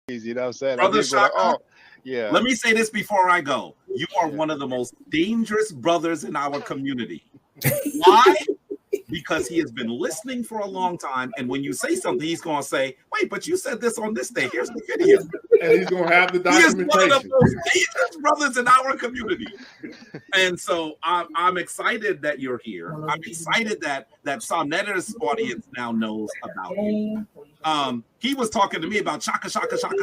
You know what I'm saying? Brother Like, Shaka, like, oh, yeah. let me say this before I go. You are one of the most dangerous brothers in our community. Why? Because he has been listening for a long time, and when you say something, he's going to say, "Wait, but you said this on this day. Here's the video." And he's going to have the He is documentation. one of the most dangerous brothers in our community. And so I'm excited that you're here. I'm excited that Soneta's audience now knows about you. He was talking to me about Shaka. I thought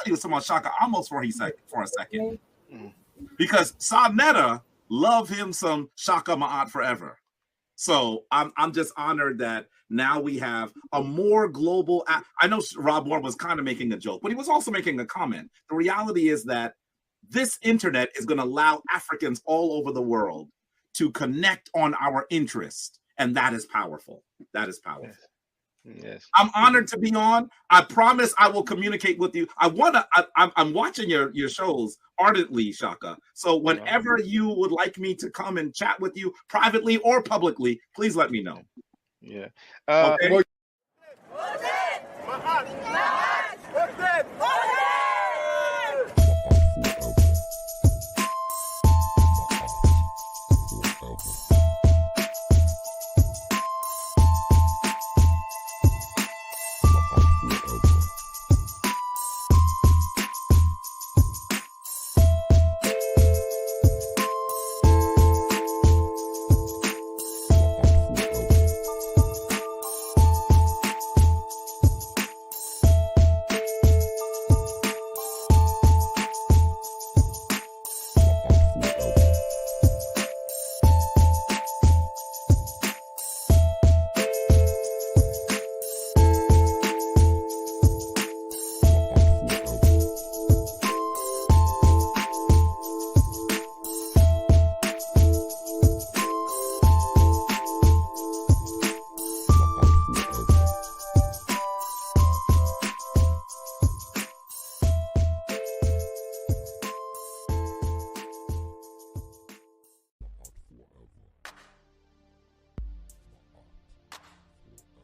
he was talking about Shaka almost for a second. Because Soneta love him some Shaka Ma'at forever. So I'm just honored that now we have a more global. I know Rob Moore was kind of making a joke, but he was also making a comment. The reality is that this internet is going to allow Africans all over the world to connect on our interest, and that is powerful. That is powerful. Yes. I'm honored to be on. I promise I will communicate with you. I'm watching your shows ardently, Shaka. So whenever you would like me to come and chat with you privately or publicly, please let me know. Yeah. Okay.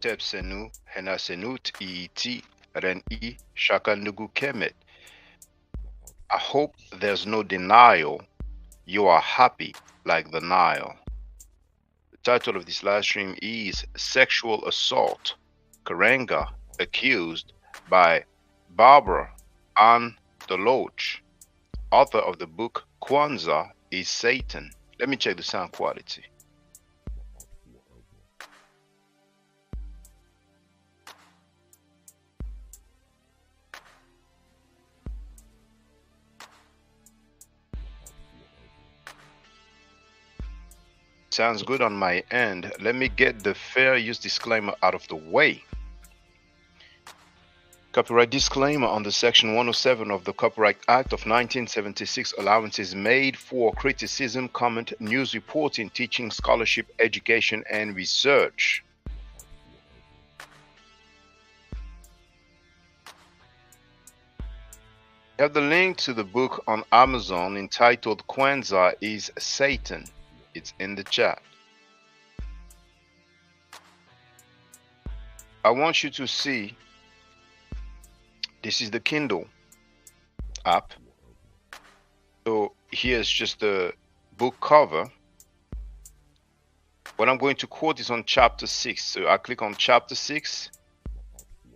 Tepsenu Henasenut ET Ren Shaka Nugu Kemet. I hope there's no denial. You are happy like the Nile. The title of this live stream is Sexual Assault. Karenga accused by Barbara Ann De Loach, author of the book Kwanzaa is Satan. Let me check the sound quality. Sounds good on my end. Let me get the fair use disclaimer out of the way. Copyright disclaimer under Section 107 of the Copyright Act of 1976. Allowances made for criticism, comment, news reporting, teaching, scholarship, education, and research. I have the link to the book on Amazon entitled Kwanzaa is Satan. It's in the chat. I want you to see, this is the Kindle app. So here's just the book cover. What I'm going to quote is on chapter 6. So I click on chapter 6.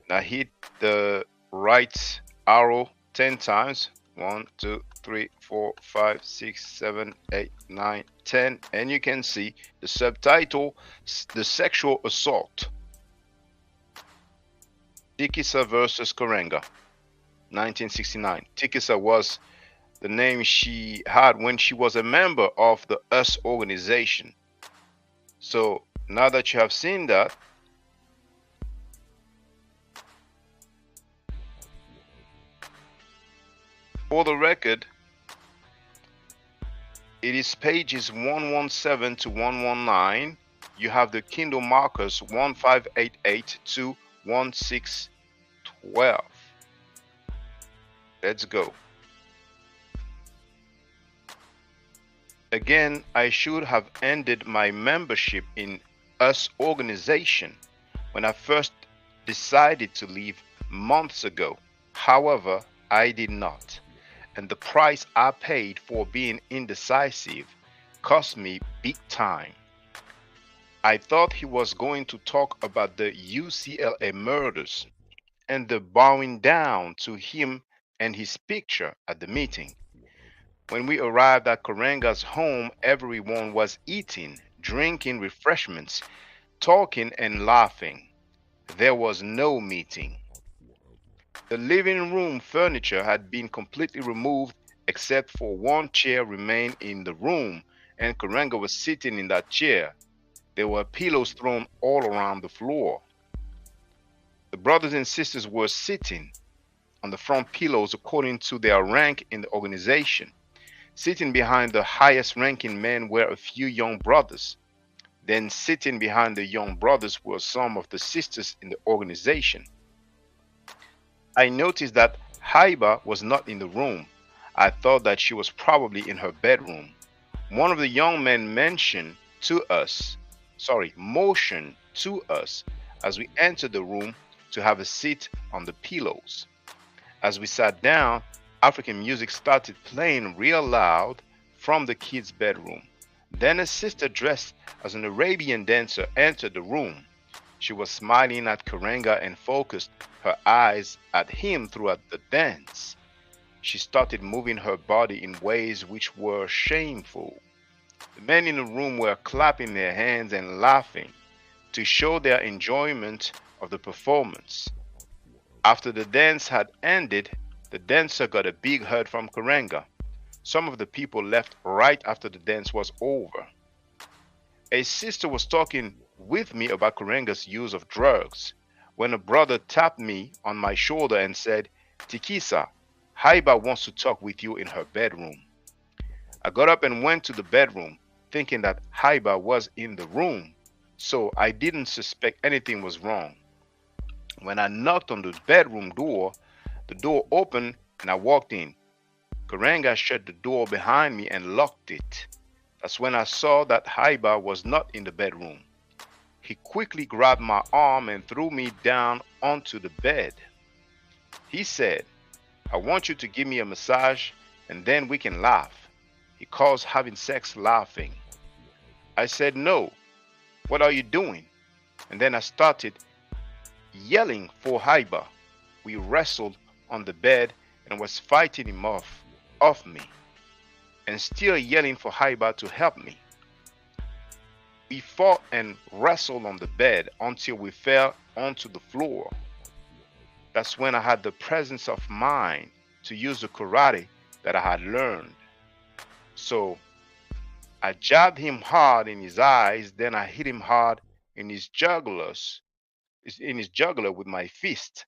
And I hit the right arrow 10 times. 1, 2, 3, 4, 5, 6, 7, 8, 9, 10. And you can see the subtitle, The Sexual Assault. Tikisa versus Karenga, 1969. Tikisa was the name she had when she was a member of the US organization. So now that you have seen that, for the record, it is pages 117 to 119. You have the Kindle markers 1588 to 1612. Let's go. Again, I should have ended my membership in US organization when I first decided to leave months ago. However, I did not, and the price I paid for being indecisive cost me big time. I thought he was going to talk about the UCLA murders and the bowing down to him and his picture at the meeting. When we arrived at Karenga's home, everyone was eating, drinking refreshments, talking, and laughing. There was no meeting. The living room furniture had been completely removed except for one chair remained in the room, and Karenga was sitting in that chair. There were pillows thrown all around the floor. The brothers and sisters were sitting on the front pillows according to their rank in the organization. Sitting behind the highest ranking men were a few young brothers. Then sitting behind the young brothers were some of the sisters in the organization. I noticed that Haiba was not in the room. I thought that she was probably in her bedroom. One of the young men motioned to us as we entered the room to have a seat on the pillows. As we sat down, African music started playing real loud from the kids' bedroom. Then a sister dressed as an Arabian dancer entered the room. She was smiling at Karenga and focused her eyes at him throughout the dance. She started moving her body in ways which were shameful. The men in the room were clapping their hands and laughing to show their enjoyment of the performance. After the dance had ended, the dancer got a big hug from Karenga. Some of the people left right after the dance was over. A sister was talking with me about Karenga's use of drugs when a brother tapped me on my shoulder and said, Tikisa, Haiba wants to talk with you in her bedroom. I got up and went to the bedroom, thinking that Haiba was in the room, so I didn't suspect anything was wrong. When I knocked on the bedroom door, the door opened and I walked in. Karenga shut the door behind me and locked it. That's when I saw that Haiba was not in the bedroom. He quickly grabbed my arm and threw me down onto the bed. He said, I want you to give me a massage and then we can laugh. He calls having sex laughing. I said, no. What are you doing? And then I started yelling for Haiba. We wrestled on the bed and was fighting him off me, and still yelling for Haiba to help me. We fought and wrestled on the bed until we fell onto the floor. That's when I had the presence of mind to use the karate that I had learned. So I jabbed him hard in his eyes, then I hit him hard in his jugular with my fist.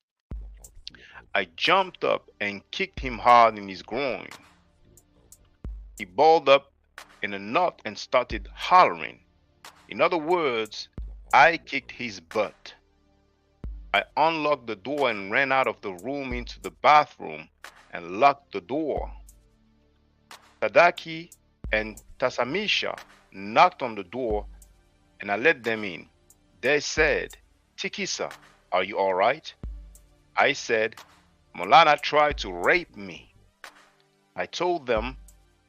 I jumped up and kicked him hard in his groin. He balled up in a knot and started hollering. In other words, I kicked his butt. I unlocked the door and ran out of the room into the bathroom and locked the door. Tadaki and Tasamisha knocked on the door and I let them in. They said, Tikisa, are you all right? I said, Molana tried to rape me. I told them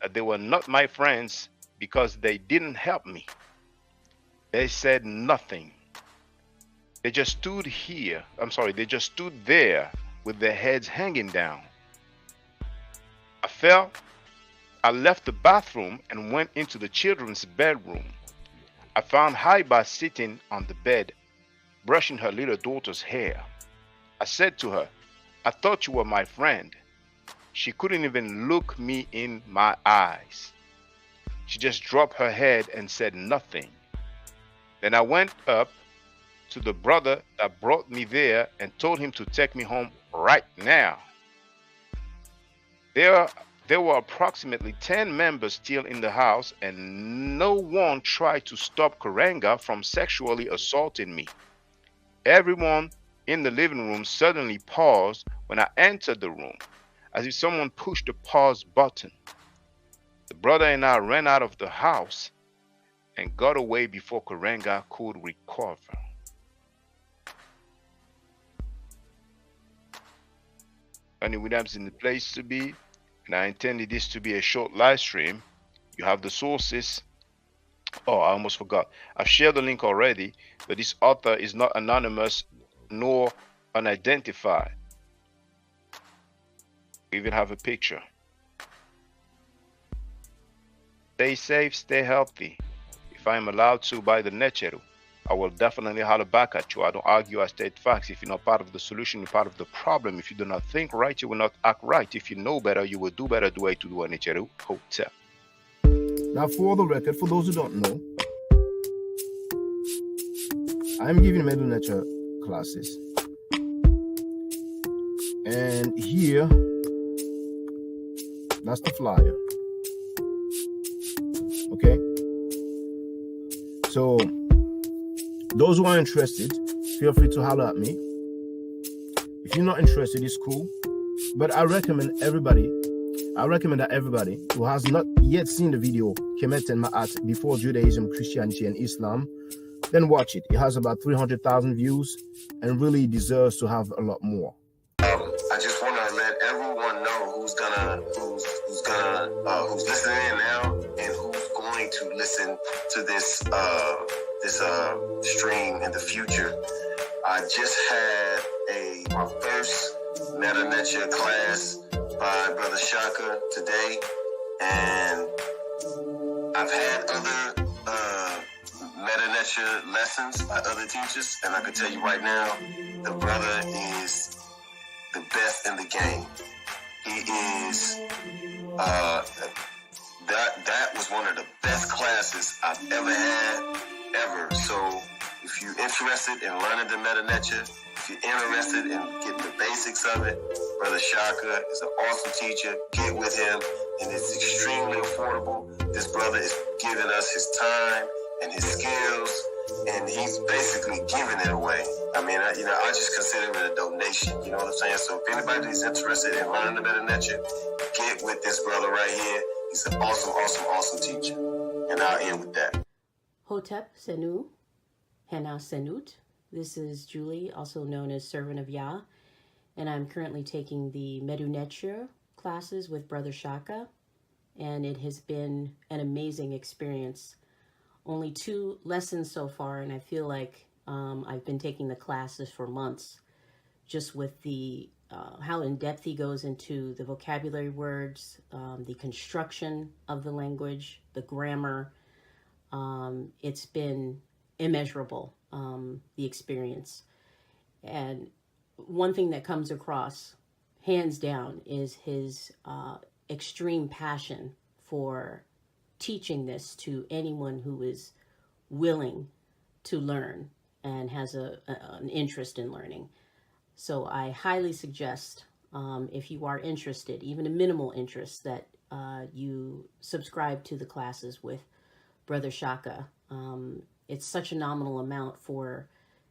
that they were not my friends because they didn't help me. They said nothing. They just stood there with their heads hanging down. I left the bathroom and went into the children's bedroom. I found Haiba sitting on the bed, brushing her little daughter's hair. I said to her, I thought you were my friend. She couldn't even look me in my eyes. She just dropped her head and said nothing. Then I went up to the brother that brought me there and told him to take me home right now. There were approximately 10 members still in the house, and no one tried to stop Karenga from sexually assaulting me. Everyone in the living room suddenly paused when I entered the room, as if someone pushed the pause button. The brother and I ran out of the house and got away before Karenga could recover. Honey Williams in the place to be, and I intended this to be a short live stream. You have the sources. Oh, I almost forgot. I've shared the link already, but this author is not anonymous nor unidentified. We even have a picture. Stay safe, stay healthy. If I am allowed to by the Necheru, I will definitely holler back at you. I don't argue, I state facts. If you're not part of the solution, you're part of the problem. If you do not think right, you will not act right. If you know better, you will do better. Do way to do a Necheru Hotel. Now, for the record, for those who don't know, I'm giving Medu Nature classes. And here, that's the flyer. Okay? So, those who are interested, feel free to holler at me. If you're not interested, it's cool. But I recommend that everybody who has not yet seen the video, Kemet and Ma'at, before Judaism, Christianity, and Islam, then watch it. It has about 300,000 views and really deserves to have a lot more. I just want to let everyone know who's listening in now and who's going to listen to this stream in the future. I just had my first Meta Nature class by Brother Shaka today, and I've had other Meta Nature lessons by other teachers, and I can tell you right now, the brother is the best in the game. He is that was one of the best classes I've ever had, ever. So if you're interested in learning the Meta Nature, if you're interested in getting the basics of it, Brother Shaka is an awesome teacher. Get with him, and it's extremely affordable. This brother is giving us his time and his skills, and he's basically giving it away. I mean, I just consider it a donation. You know what I'm saying? So if anybody's interested in learning the Meta Nature, get with this brother right here. He's an awesome, awesome, awesome teacher. And I'll end with that. Hotep Senu, Hena Senut. This is Julie, also known as Servant of Yah, and I'm currently taking the Medu Neture classes with Brother Shaka, and it has been an amazing experience. Only 2 lessons so far, and I feel like I've been taking the classes for months, just with the how in depth he goes into the vocabulary words, the construction of the language, the grammar. It's been immeasurable, the experience. And one thing that comes across, hands down, is his extreme passion for teaching this to anyone who is willing to learn and has an interest in learning. So I highly suggest, if you are interested, even a minimal interest, that you subscribe to the classes with Brother Shaka. It's such a nominal amount for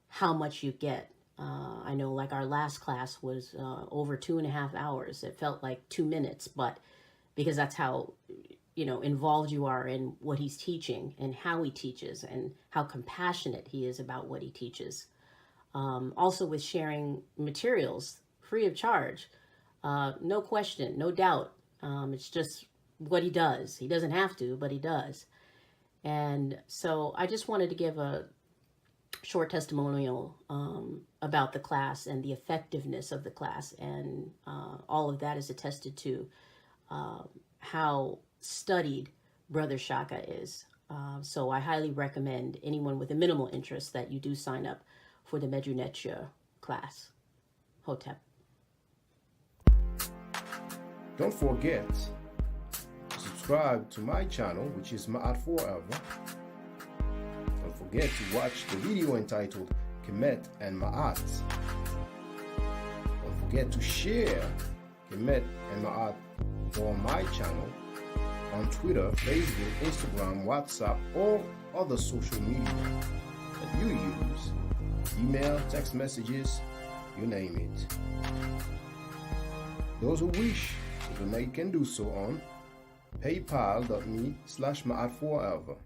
how much you get. I know, like, our last class was over 2.5 hours. It felt like 2 minutes, but because that's how, involved you are in what he's teaching and how he teaches and how compassionate he is about what he teaches. Also with sharing materials free of charge, no question, no doubt. It's just what he does. He doesn't have to, but he does. And so I just wanted to give a short testimonial about the class and the effectiveness of the class. And all of that is attested to how studied Brother Shaka is. So I highly recommend anyone with a minimal interest that you do sign up for the Medu Neture class. Hotep. Don't forget to subscribe to my channel, which is Ma'at Forever. Don't forget to watch the video entitled Kemet and Ma'at. Don't forget to share Kemet and Ma'at on my channel on Twitter, Facebook, Instagram, WhatsApp, or other social media that you use. Email, text messages, you name it. Those who wish to donate can do so on paypal.me/ma'at4ever.